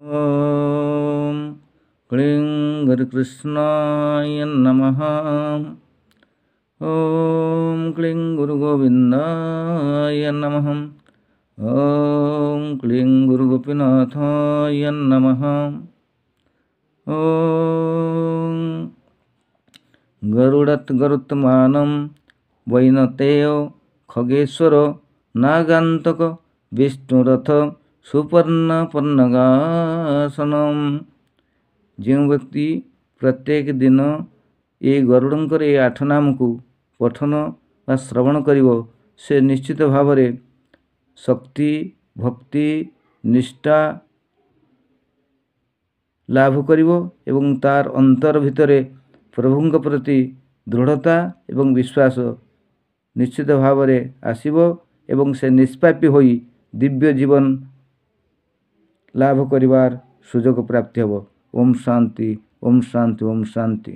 ॐ क्लीं गुरुकृष्णाय नमः। ॐ क्लीं गुरुगोविन्दाय नमः। ॐ क्लीं गुरुगोपीनाथाय नमः। ॐ गरुडत्गरुत्मानं वैनतेयो खगेश्वर नागान्तक विष्णुरथ सुपर्णपन्नगासनम। जो व्यक्ति प्रत्येक दिन ये गरुड़ंकर ये 8 नाम को पठन व श्रवण करिवो से निश्चित भाव में शक्ति भक्ति निष्ठा लाभ करिवो एवं तार अंतर भितरे प्रभुंक प्रति दृढ़ता एवं विश्वास निश्चित भाव में आसीबो एवं से निष्पापी होई दिव्य जीवन लाभ करिवार सुजोग प्राप्ति हबो। ओम शांति ओम शांति ओम शांति।